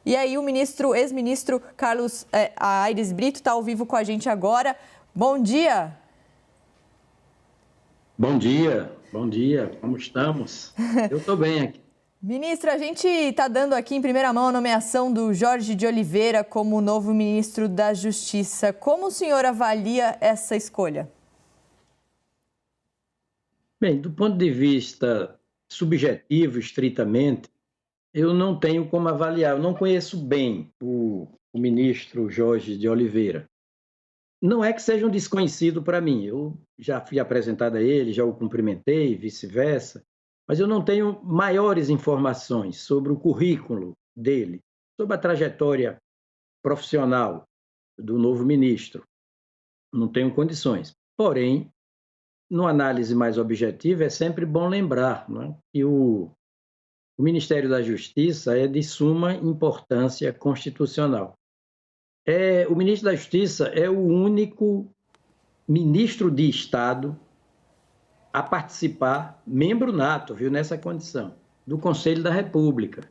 E aí o ex-ministro Carlos Aires Brito está ao vivo com a gente agora. Bom dia. Bom dia, como estamos? Eu estou bem aqui. Ministro, a gente está dando aqui em primeira mão a nomeação do Jorge de Oliveira como novo ministro da Justiça. Como o senhor avalia essa escolha? Bem, do ponto de vista subjetivo, estritamente, eu não tenho como avaliar, eu não conheço bem o ministro Jorge de Oliveira. Não é que seja um desconhecido para mim, eu já fui apresentado a ele, já o cumprimentei, vice-versa, mas eu não tenho maiores informações sobre o currículo dele, sobre a trajetória profissional do novo ministro. Não tenho condições. Porém, numa análise mais objetiva, é sempre bom lembrar, não é, que o Ministério da Justiça é de suma importância constitucional. O ministro da Justiça é o único ministro de Estado a participar, membro nato, viu, nessa condição, do Conselho da República.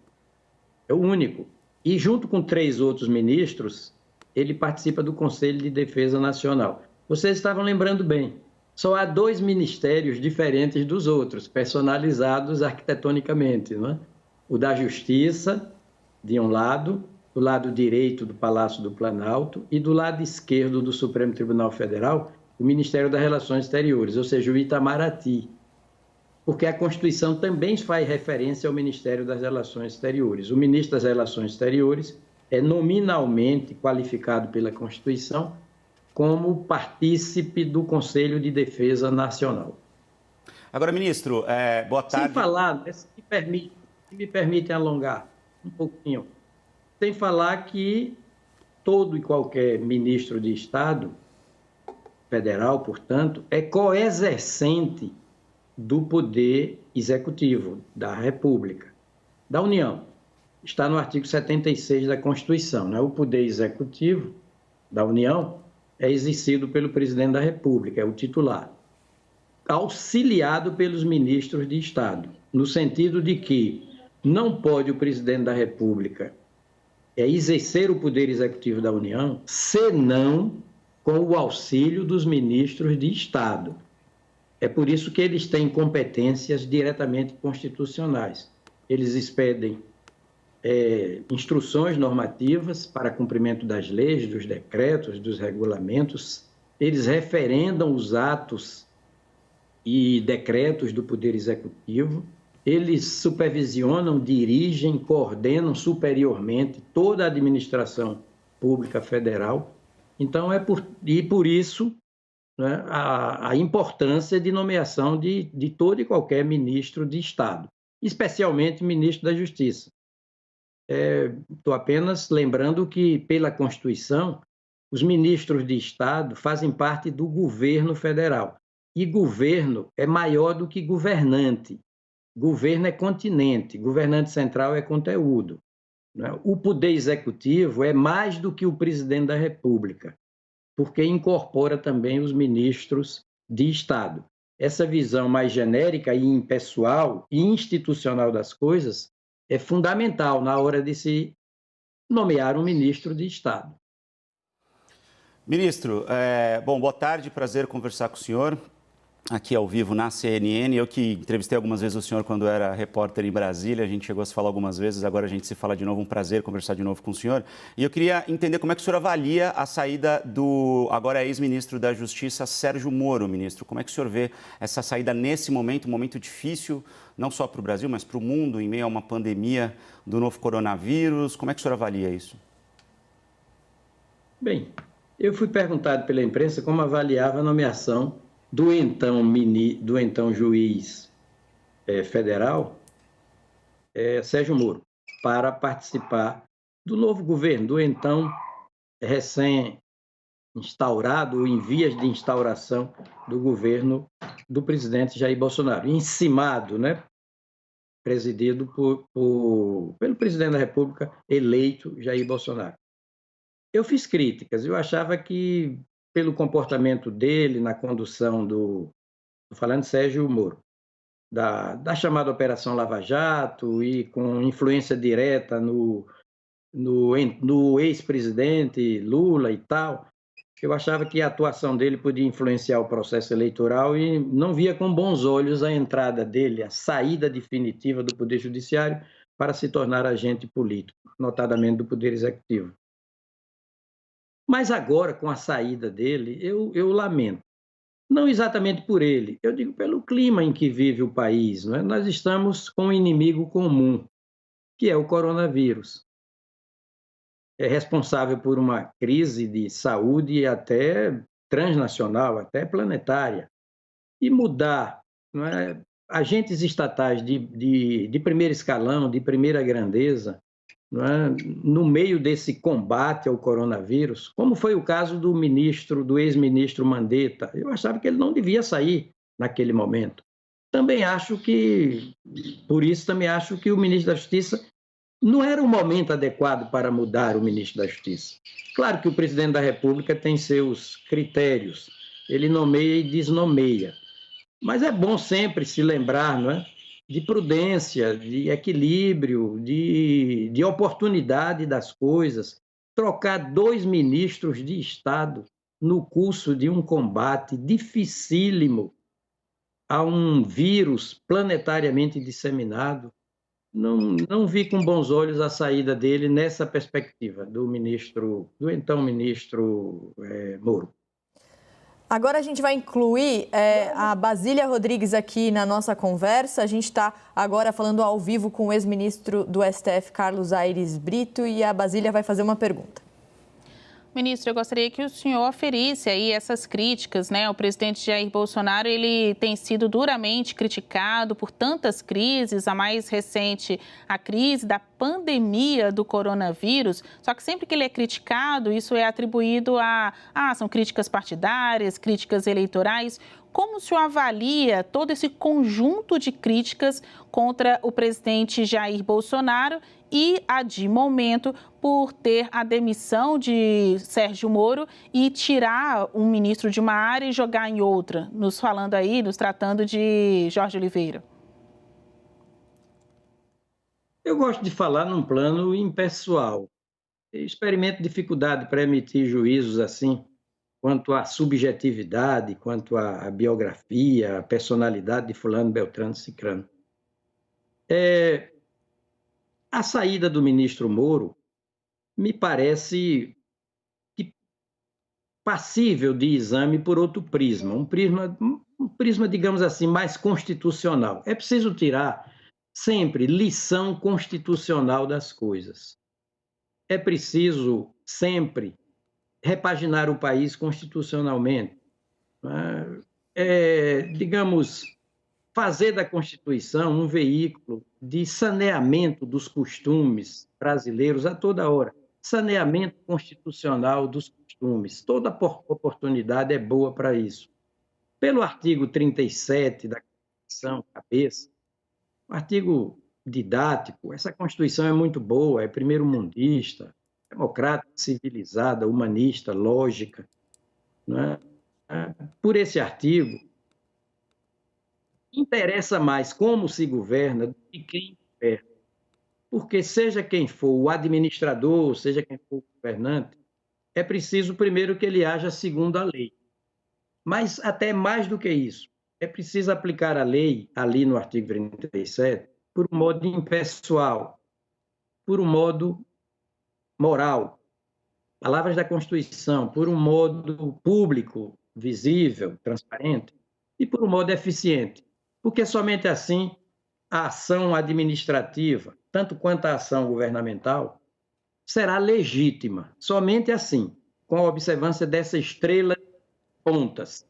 É o único. E junto com 3 outros ministros, ele participa do Conselho de Defesa Nacional. Vocês estavam lembrando bem, só há 2 ministérios diferentes dos outros, personalizados arquitetonicamente, não é? O da Justiça, de um lado, do lado direito do Palácio do Planalto, e do lado esquerdo do Supremo Tribunal Federal, o Ministério das Relações Exteriores, ou seja, o Itamaraty, porque a Constituição também faz referência ao Ministério das Relações Exteriores. O ministro das Relações Exteriores é nominalmente qualificado pela Constituição como partícipe do Conselho de Defesa Nacional. Agora, ministro, boa tarde. Sem falar, se me permite alongar um pouquinho, sem falar que todo e qualquer ministro de Estado, federal, portanto, é coexercente do poder executivo da República, da União. Está no artigo 76 da Constituição, né? O poder executivo da União é exercido pelo presidente da República, é o titular, auxiliado pelos ministros de Estado, no sentido de que não pode o presidente da República exercer o poder executivo da União, senão com o auxílio dos ministros de Estado. É por isso que eles têm competências diretamente constitucionais. Eles expedem instruções normativas para cumprimento das leis, dos decretos, dos regulamentos. Eles referendam os atos e decretos do Poder Executivo. Eles supervisionam, dirigem, coordenam superiormente toda a administração pública federal. Então, por isso, né, a importância de nomeação de todo e qualquer ministro de Estado, especialmente ministro da Justiça. Estou apenas lembrando que, pela Constituição, os ministros de Estado fazem parte do governo federal. E governo é maior do que governante. Governo é continente, governante central é conteúdo. O poder executivo é mais do que o presidente da República, porque incorpora também os ministros de Estado. Essa visão mais genérica e impessoal e institucional das coisas é fundamental na hora de se nomear um ministro de Estado. Ministro, boa tarde, prazer conversar com o senhor, aqui ao vivo na CNN. Eu que entrevistei algumas vezes o senhor quando era repórter em Brasília, a gente chegou a se falar algumas vezes, agora a gente se fala de novo, um prazer conversar de novo com o senhor. E eu queria entender como é que o senhor avalia a saída do agora ex-ministro da Justiça, Sérgio Moro, ministro. Como é que o senhor vê essa saída nesse momento, um momento difícil, não só para o Brasil, mas para o mundo, em meio a uma pandemia do novo coronavírus? Como é que o senhor avalia isso? Bem, eu fui perguntado pela imprensa como avaliava a nomeação do então juiz federal, Sérgio Moro, para participar do novo governo, do então recém-instaurado, ou em vias de instauração do governo do presidente Jair Bolsonaro, encimado, né, presidido pelo presidente da República eleito Jair Bolsonaro. Eu fiz críticas, eu achava que, pelo comportamento dele na condução estou falando de Sérgio Moro, da chamada Operação Lava Jato e com influência direta no no ex-presidente Lula e tal. Eu achava que a atuação dele podia influenciar o processo eleitoral e não via com bons olhos a entrada dele, a saída definitiva do Poder Judiciário para se tornar agente político, notadamente do Poder Executivo. Mas agora, com a saída dele, eu lamento. Não exatamente por ele, eu digo pelo clima em que vive o país. Não é? Nós estamos com um inimigo comum, que é o coronavírus. É responsável por uma crise de saúde até transnacional, até planetária. E mudar, não é? Agentes estatais de primeiro escalão, de primeira grandeza, não é? No meio desse combate ao coronavírus, como foi o caso do ex-ministro Mandetta. Eu achava que ele não devia sair naquele momento. Por isso também acho que o ministro da Justiça não era o momento adequado para mudar o ministro da Justiça. Claro que o presidente da República tem seus critérios, ele nomeia e desnomeia, mas é bom sempre se lembrar, não é? De prudência, de equilíbrio, de oportunidade das coisas. Trocar 2 ministros de Estado no curso de um combate dificílimo a um vírus planetariamente disseminado, não vi com bons olhos a saída dele nessa perspectiva do então ministro Moro. Agora a gente vai incluir a Basília Rodrigues aqui na nossa conversa. A gente está agora falando ao vivo com o ex-ministro do STF, Carlos Aires Brito, e a Basília vai fazer uma pergunta. Ministro, eu gostaria que o senhor aferisse aí essas críticas, né? O presidente Jair Bolsonaro, ele tem sido duramente criticado por tantas crises, a mais recente, a crise da pandemia do coronavírus, só que sempre que ele é criticado, isso é atribuído são críticas partidárias, críticas eleitorais. Como o senhor avalia todo esse conjunto de críticas contra o presidente Jair Bolsonaro e, de momento, por ter a demissão de Sérgio Moro e tirar um ministro de uma área e jogar em outra, nos tratando de Jorge Oliveira? Eu gosto de falar num plano impessoal. Eu experimento dificuldade para emitir juízos assim, quanto à subjetividade, quanto à biografia, à personalidade de fulano, beltrano, cicrano. A saída do ministro Moro me parece passível de exame por outro prisma, um prisma, digamos assim, mais constitucional. É preciso tirar sempre lição constitucional das coisas. É preciso sempre repaginar o país constitucionalmente. Digamos, fazer da Constituição um veículo de saneamento dos costumes brasileiros a toda hora. Saneamento constitucional dos costumes. Toda oportunidade é boa para isso. Pelo artigo 37 da Constituição, cabeça, um artigo didático, essa Constituição é muito boa, é primeiro-mundista, democrática, civilizada, humanista, lógica. Não é? Por esse artigo, interessa mais como se governa do que quem governa. Porque seja quem for o administrador, seja quem for o governante, é preciso primeiro que ele haja segundo a lei. Mas até mais do que isso, é preciso aplicar a lei, ali no artigo 37, por um modo impessoal, por um modo moral. Palavras da Constituição, por um modo público, visível, transparente, e por um modo eficiente. Porque somente assim a ação administrativa, tanto quanto a ação governamental, será legítima. Somente assim, com a observância dessa estrela de pontas.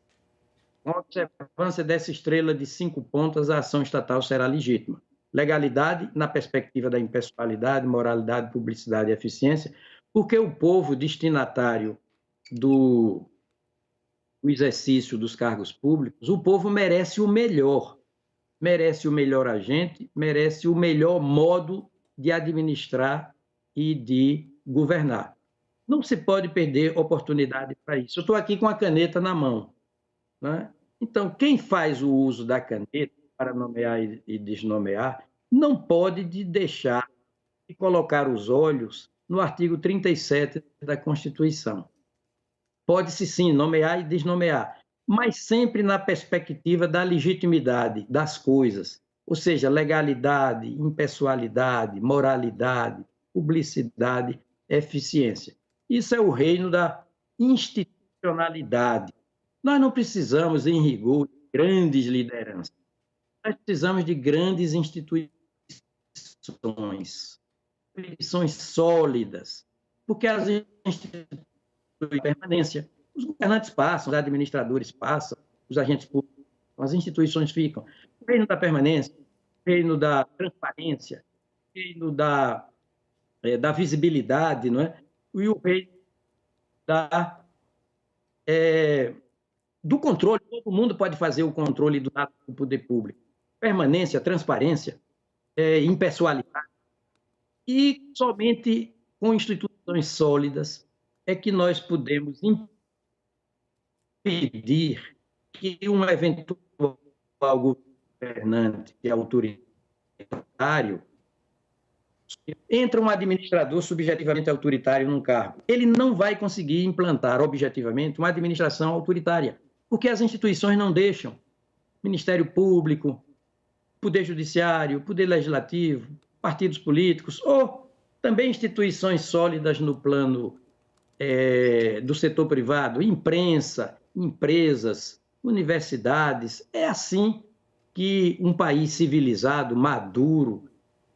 Com a observância dessa estrela de 5 pontas, a ação estatal será legítima. Legalidade na perspectiva da impessoalidade, moralidade, publicidade e eficiência, porque o povo destinatário do exercício dos cargos públicos, o povo merece o melhor agente, merece o melhor modo de administrar e de governar. Não se pode perder oportunidade para isso. Eu estou aqui com a caneta na mão. Né? Então, quem faz o uso da caneta para nomear e desnomear, não pode deixar de colocar os olhos no artigo 37 da Constituição. Pode-se, sim, nomear e desnomear, mas sempre na perspectiva da legitimidade das coisas, ou seja, legalidade, impessoalidade, moralidade, publicidade, eficiência. Isso é o reino da institucionalidade. Nós não precisamos, em rigor, de grandes lideranças. Nós precisamos de grandes instituições sólidas, porque as instituições de permanência, os governantes passam, os administradores passam, os agentes públicos, as instituições ficam. O reino da permanência, o reino da transparência, o reino da visibilidade, não é? E o reino do controle. Todo mundo pode fazer o controle do ato do poder público. Permanência, transparência, impessoalidade. E somente com instituições sólidas é que nós podemos impedir que um eventual governante autoritário entra um administrador subjetivamente autoritário num cargo. Ele não vai conseguir implantar objetivamente uma administração autoritária, porque as instituições não deixam. Ministério Público, Poder Judiciário, Poder Legislativo, partidos políticos, ou também instituições sólidas no plano do setor privado, imprensa, empresas, universidades. É assim que um país civilizado, maduro,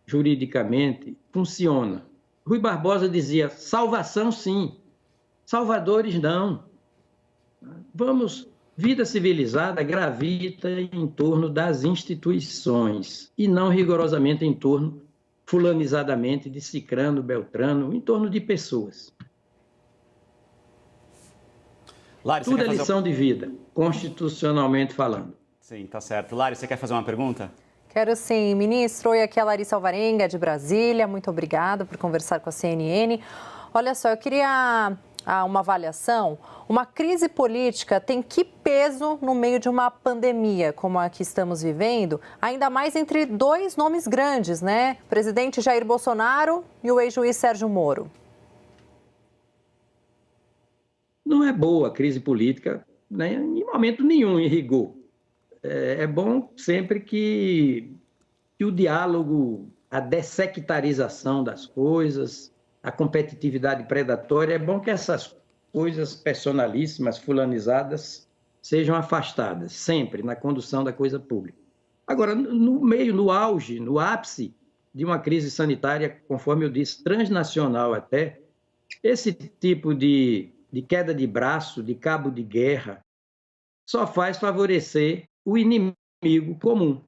juridicamente, funciona. Rui Barbosa dizia, salvação sim, salvadores não. Vida civilizada gravita em torno das instituições e não rigorosamente em torno, fulanizadamente, de Cicrano, Beltrano, em torno de pessoas. Lari, tudo é lição de vida, constitucionalmente falando. Sim, tá certo. Lari, você quer fazer uma pergunta? Quero sim, ministro. Oi, aqui é a Larissa Alvarenga, de Brasília. Muito obrigada por conversar com a CNN. Olha só, eu queria uma avaliação. Uma crise política tem que peso no meio de uma pandemia como a que estamos vivendo, ainda mais entre dois nomes grandes, né? O presidente Jair Bolsonaro e o ex-juiz Sérgio Moro. Não é boa a crise política, né, em momento nenhum, em rigor. É bom sempre que o diálogo, a dessectarização das coisas, a competitividade predatória, é bom que essas coisas personalíssimas, fulanizadas, sejam afastadas, sempre, na condução da coisa pública. Agora, no meio, no auge, no ápice de uma crise sanitária, conforme eu disse, transnacional até, esse tipo de queda de braço, de cabo de guerra, só faz favorecer o inimigo comum,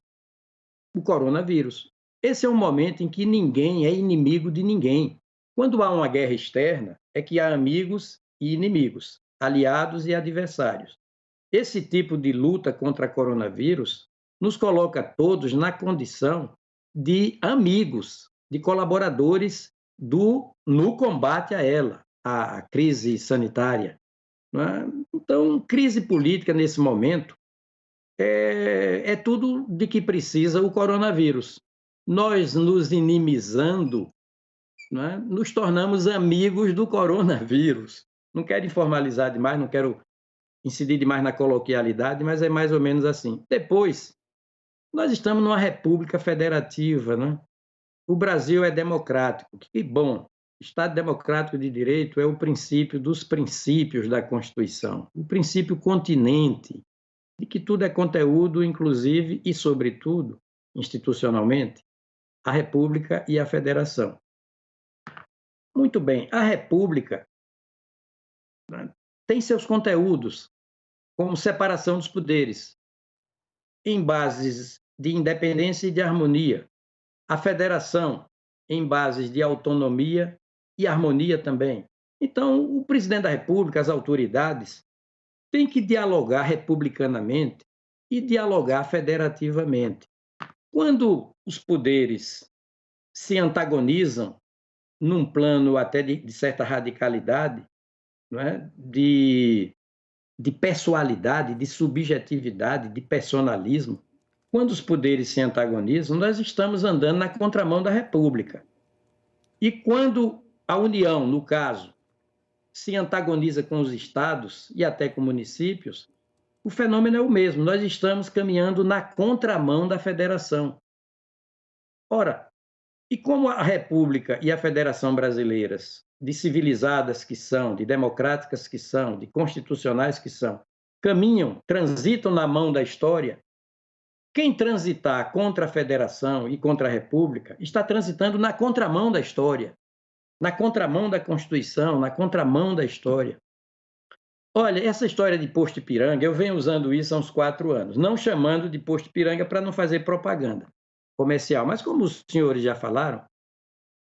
o coronavírus. Esse é um momento em que ninguém é inimigo de ninguém. Quando há uma guerra externa, é que há amigos e inimigos, aliados e adversários. Esse tipo de luta contra coronavírus nos coloca todos na condição de amigos, de colaboradores no combate a ela, a crise sanitária. Então, crise política nesse momento é tudo de que precisa o coronavírus. Nós nos inimizando, nos tornamos amigos do coronavírus. Não quero informalizar demais, não quero incidir demais na coloquialidade, mas é mais ou menos assim. Depois, nós estamos numa república federativa, né? O Brasil é democrático, que bom. Estado democrático de direito é o princípio dos princípios da Constituição, o princípio continente, de que tudo é conteúdo, inclusive e, sobretudo, institucionalmente, a República e a Federação. Muito bem, a República tem seus conteúdos, como separação dos poderes, em bases de independência e de harmonia. A Federação, em bases de autonomia e harmonia também. Então, o presidente da República, as autoridades, têm que dialogar republicanamente e dialogar federativamente. Quando os poderes se antagonizam num plano até de certa radicalidade, não é? de pessoalidade, de subjetividade, de personalismo, quando os poderes se antagonizam, nós estamos andando na contramão da República. E quando a União, no caso, se antagoniza com os estados e até com municípios, o fenômeno é o mesmo. Nós estamos caminhando na contramão da federação. Ora, e como a República e a Federação Brasileiras, de civilizadas que são, de democráticas que são, de constitucionais que são, caminham, transitam na mão da história, quem transitar contra a Federação e contra a República está transitando na contramão da história, na contramão da Constituição, na contramão da história. Olha, essa história de Posto Ipiranga, eu venho usando isso há uns 4 anos, não chamando de Posto Ipiranga para não fazer propaganda comercial, mas como os senhores já falaram,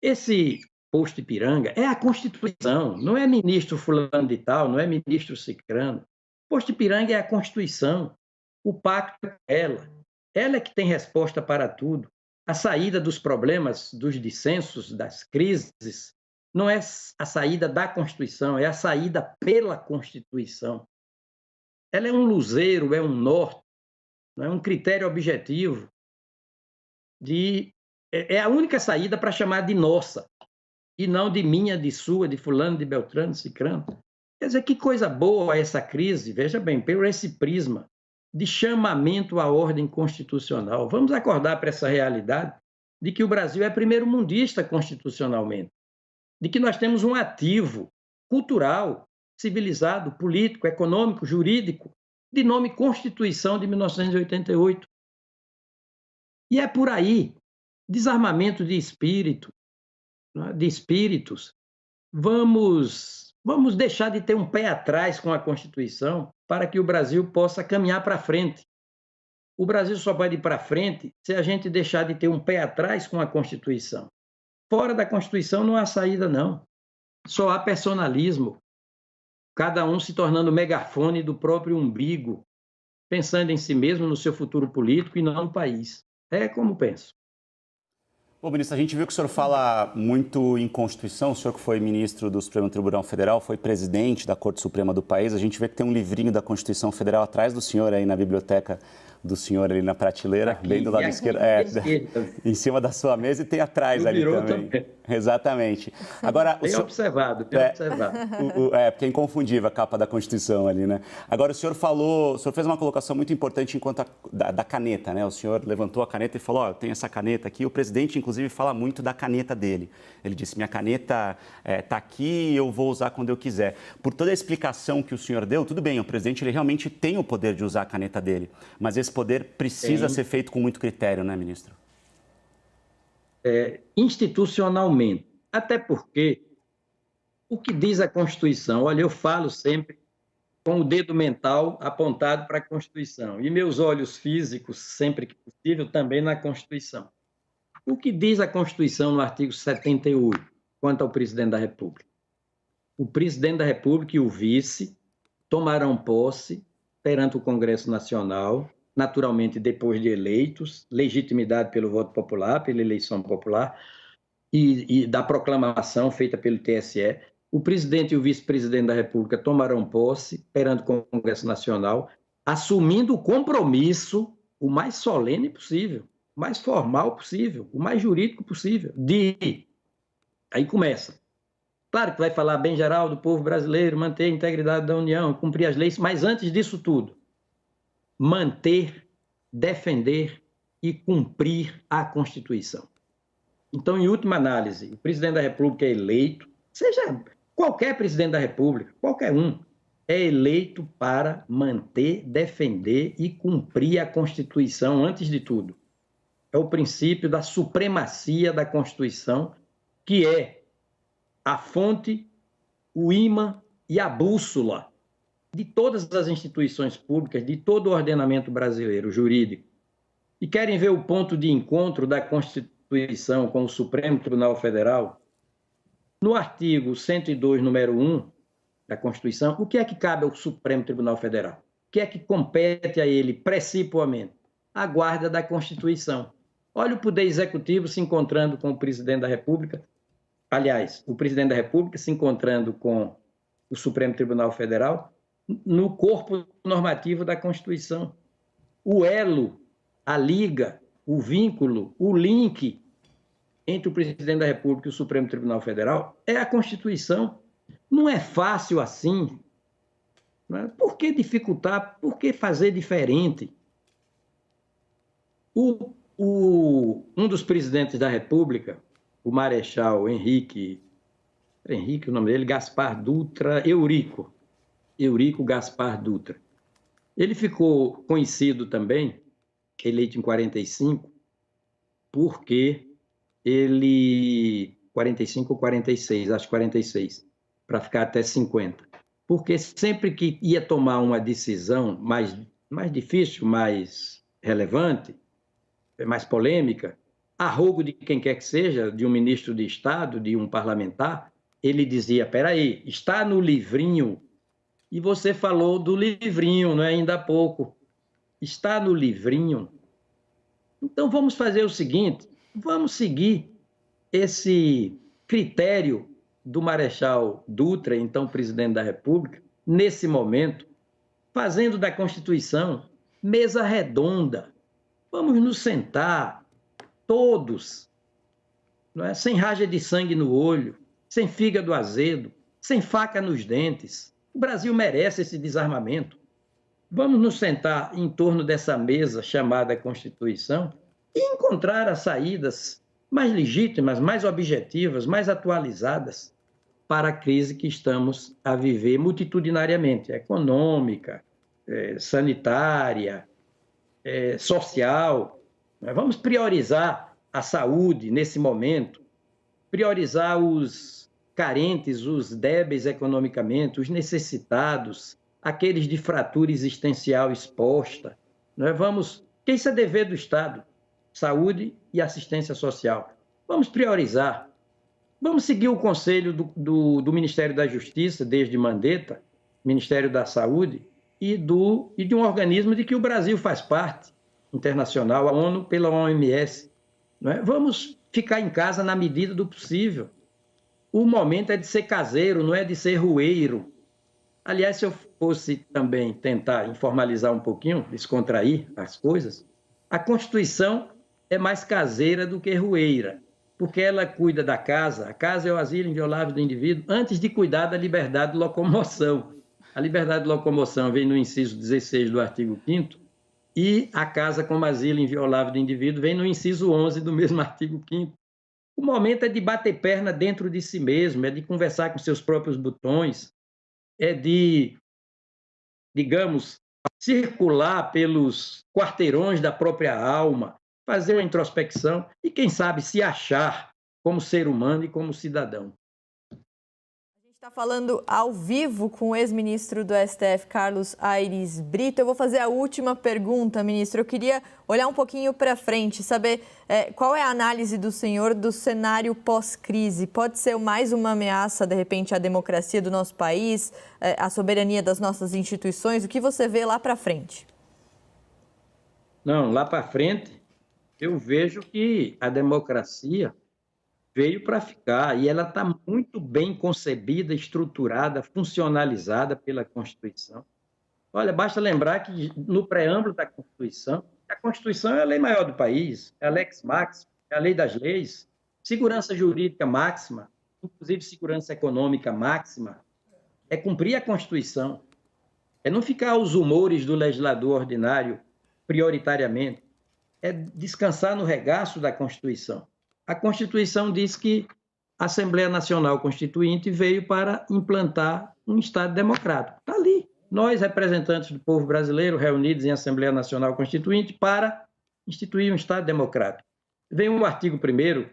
esse Posto Ipiranga é a Constituição, não é ministro fulano de tal, não é ministro cicrano. Posto Ipiranga é a Constituição, o pacto é ela é que tem resposta para tudo. A saída dos problemas, dos dissensos, das crises, não é a saída da Constituição, é a saída pela Constituição. Ela é um luzeiro, é um norte, não é um critério objetivo. É a única saída para chamar de nossa, e não de minha, de sua, de fulano, de beltrano, de cicrano. Quer dizer, que coisa boa essa crise, veja bem, pelo esse prisma de chamamento à ordem constitucional. Vamos acordar para essa realidade de que o Brasil é primeiro-mundista constitucionalmente, de que nós temos um ativo cultural, civilizado, político, econômico, jurídico, de nome Constituição de 1988. E é por aí, desarmamento de espírito, de espíritos. Vamos deixar de ter um pé atrás com a Constituição para que o Brasil possa caminhar para frente. O Brasil só pode ir para frente se a gente deixar de ter um pé atrás com a Constituição. Fora da Constituição não há saída, não. Só há personalismo. Cada um se tornando megafone do próprio umbigo, pensando em si mesmo, no seu futuro político e não no país. É como penso. Bom, ministro, a gente viu que o senhor fala muito em Constituição, o senhor que foi ministro do Supremo Tribunal Federal, foi presidente da Corte Suprema do país, a gente vê que tem um livrinho da Constituição Federal atrás do senhor aí na biblioteca do senhor ali na prateleira, aqui, bem do lado esquerdo, em cima da sua mesa e tem atrás ali também. Exatamente. Agora, bem observado. Porque é inconfundível a capa da Constituição ali, né? Agora, o senhor fez uma colocação muito importante enquanto da caneta, né? O senhor levantou a caneta e falou, ó, eu tenho essa caneta aqui. O presidente, inclusive, fala muito da caneta dele. Ele disse, minha caneta está aqui e eu vou usar quando eu quiser. Por toda a explicação que o senhor deu, tudo bem, o presidente ele realmente tem o poder de usar a caneta dele, mas esse poder precisa ser feito com muito critério, né, ministro? Institucionalmente. Até porque o que diz a Constituição, olha, eu falo sempre com o dedo mental apontado para a Constituição e meus olhos físicos, sempre que possível, também na Constituição. O que diz a Constituição no artigo 78, quanto ao presidente da República? O presidente da República e o vice tomarão posse perante o Congresso Nacional, naturalmente depois de eleitos, legitimidade pelo voto popular, pela eleição popular e da proclamação feita pelo TSE, o presidente e o vice-presidente da República tomarão posse perante o Congresso Nacional, assumindo o compromisso o mais solene possível, o mais formal possível, o mais jurídico possível, Aí começa. Claro que vai falar bem geral do povo brasileiro, manter a integridade da União, cumprir as leis, mas antes disso tudo, manter, defender e cumprir a Constituição. Então, em última análise, o presidente da República é eleito, seja qualquer presidente da República, qualquer um, é eleito para manter, defender e cumprir a Constituição antes de tudo. É o princípio da supremacia da Constituição, que é a fonte, o ímã e a bússola de todas as instituições públicas, de todo o ordenamento brasileiro jurídico. E querem ver o ponto de encontro da Constituição com o Supremo Tribunal Federal? No artigo 102, número 1 da Constituição, o que é que cabe ao Supremo Tribunal Federal? O que é que compete a ele precipuamente? A guarda da Constituição. Olha o Poder Executivo se encontrando com o Presidente da República, aliás, o Presidente da República se encontrando com o Supremo Tribunal Federal, no corpo normativo da Constituição. O elo, a liga, o vínculo, o link entre o presidente da República e o Supremo Tribunal Federal é a Constituição. Não é fácil assim. Não é? Por que dificultar? Por que fazer diferente? Um dos presidentes da República, o Marechal Henrique, o nome dele, Gaspar Dutra, Eurico Gaspar Dutra. Ele ficou conhecido também, eleito em 45, porque ele... 45 ou 46, acho 46, para ficar até 50. Porque sempre que ia tomar uma decisão mais difícil, mais relevante, mais polêmica, a rogo de quem quer que seja, de um ministro de Estado, de um parlamentar, ele dizia, peraí, está no livrinho, e você falou do livrinho, não é? Ainda há pouco. Está no livrinho. Então, vamos fazer o seguinte, vamos seguir esse critério do Marechal Dutra, então presidente da República, nesse momento, fazendo da Constituição mesa redonda. Vamos nos sentar, todos, não é? Sem raja de sangue no olho, sem fígado azedo, sem faca nos dentes. O Brasil merece esse desarmamento. Vamos nos sentar em torno dessa mesa chamada Constituição e encontrar as saídas mais legítimas, mais objetivas, mais atualizadas para a crise que estamos a viver multitudinariamente, econômica, sanitária, social. Vamos priorizar a saúde nesse momento, priorizar os carentes, os débeis economicamente, os necessitados, aqueles de fratura existencial exposta. Que isso é dever do Estado, saúde e assistência social. Vamos priorizar. Vamos seguir o conselho do Ministério da Justiça, desde Mandetta, Ministério da Saúde, e de um organismo de que o Brasil faz parte, internacional, a ONU pela OMS. Não é? Vamos ficar em casa na medida do possível. O momento é de ser caseiro, não é de ser rueiro. Aliás, se eu fosse também tentar informalizar um pouquinho, descontrair as coisas, a Constituição é mais caseira do que rueira, porque ela cuida da casa. A casa é o asilo inviolável do indivíduo, antes de cuidar da liberdade de locomoção. A liberdade de locomoção vem no inciso 16 do artigo 5º, e a casa como asilo inviolável do indivíduo vem no inciso 11 do mesmo artigo 5º. O momento é de bater perna dentro de si mesmo, é de conversar com seus próprios botões, é de, digamos, circular pelos quarteirões da própria alma, fazer uma introspecção e, quem sabe, se achar como ser humano e como cidadão. A gente está falando ao vivo com o ex-ministro do STF, Carlos Aires Brito. Eu vou fazer a última pergunta, ministro. Eu queria olhar um pouquinho para frente, saber qual é a análise do senhor do cenário pós-crise. Pode ser mais uma ameaça, de repente, à democracia do nosso país, à soberania das nossas instituições? O que você vê lá para frente? Não, lá para frente, eu vejo que a democracia veio para ficar e ela está muito bem concebida, estruturada, funcionalizada pela Constituição. Olha, basta lembrar que no preâmbulo da Constituição, a Constituição é a lei maior do país, é a lex máxima, é a lei das leis, segurança jurídica máxima, inclusive segurança econômica máxima, é cumprir a Constituição, é não ficar aos humores do legislador ordinário prioritariamente, é descansar no regaço da Constituição. A Constituição diz que a Assembleia Nacional Constituinte veio para implantar um Estado democrático. Está ali. Nós, representantes do povo brasileiro, reunidos em Assembleia Nacional Constituinte, para instituir um Estado democrático. Vem um artigo 1º,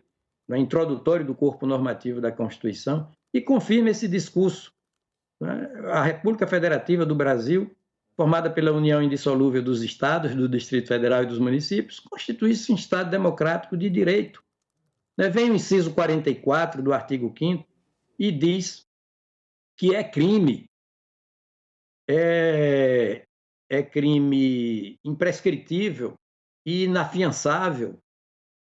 no introdutório do corpo normativo da Constituição, e confirma esse discurso. A República Federativa do Brasil, formada pela união indissolúvel dos estados, do Distrito Federal e dos municípios, constitui-se um Estado democrático de direito. Vem o inciso 44 do artigo 5º e diz que é crime imprescritível e inafiançável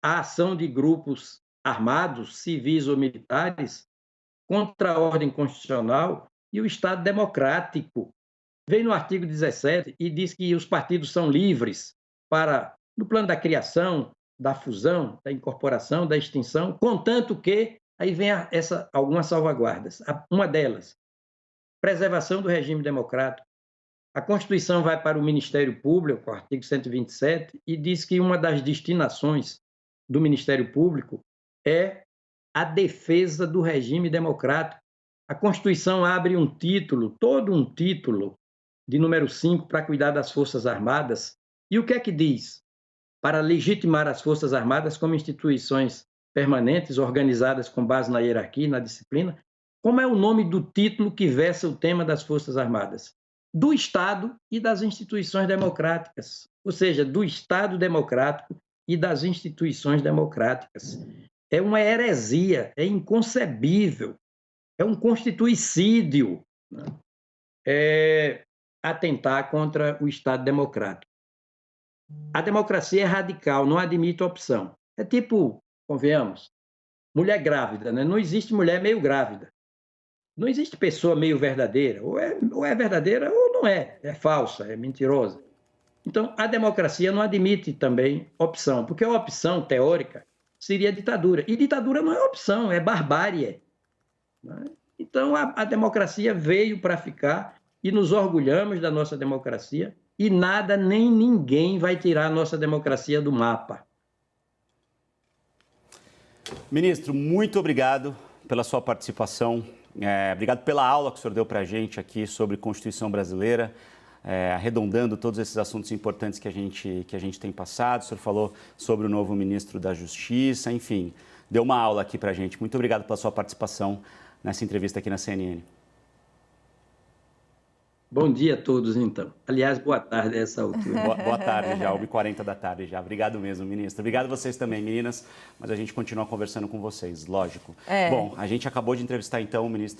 a ação de grupos armados, civis ou militares, contra a ordem constitucional e o Estado democrático. Vem no artigo 17 e diz que os partidos são livres para, no plano da criação, da fusão, da incorporação, da extinção, contanto que aí vem algumas salvaguardas. Uma delas, preservação do regime democrático. A Constituição vai para o Ministério Público, o artigo 127, e diz que uma das destinações do Ministério Público é a defesa do regime democrático. A Constituição abre um título, todo um título, de número 5, para cuidar das Forças Armadas. E o que é que diz? Para legitimar as Forças Armadas como instituições permanentes, organizadas com base na hierarquia e na disciplina. Como é o nome do título que versa o tema das Forças Armadas? Do Estado e das instituições democráticas. Ou seja, do Estado democrático e das instituições democráticas. É uma heresia, é inconcebível, é um constituicídio, né? É atentar contra o Estado democrático. A democracia é radical, não admite opção. É tipo, convenhamos, mulher grávida, né? Não existe mulher meio grávida. Não existe pessoa meio verdadeira. Ou é verdadeira ou não é. É falsa, é mentirosa. Então, a democracia não admite também opção, porque a opção teórica seria ditadura. E ditadura não é opção, é barbárie. Né? Então, a democracia veio para ficar e nos orgulhamos da nossa democracia e nada nem ninguém vai tirar a nossa democracia do mapa. Ministro, muito obrigado pela sua participação. Obrigado pela aula que o senhor deu para a gente aqui sobre Constituição brasileira, arredondando todos esses assuntos importantes que a gente tem passado. O senhor falou sobre o novo ministro da Justiça, enfim, deu uma aula aqui para a gente. Muito obrigado pela sua participação nessa entrevista aqui na CNN. Bom dia a todos, então. Aliás, boa tarde a essa altura. Boa tarde já, 1h40 da tarde já. Obrigado mesmo, ministro. Obrigado a vocês também, meninas, mas a gente continua conversando com vocês, lógico. Bom, a gente acabou de entrevistar, então, o ministro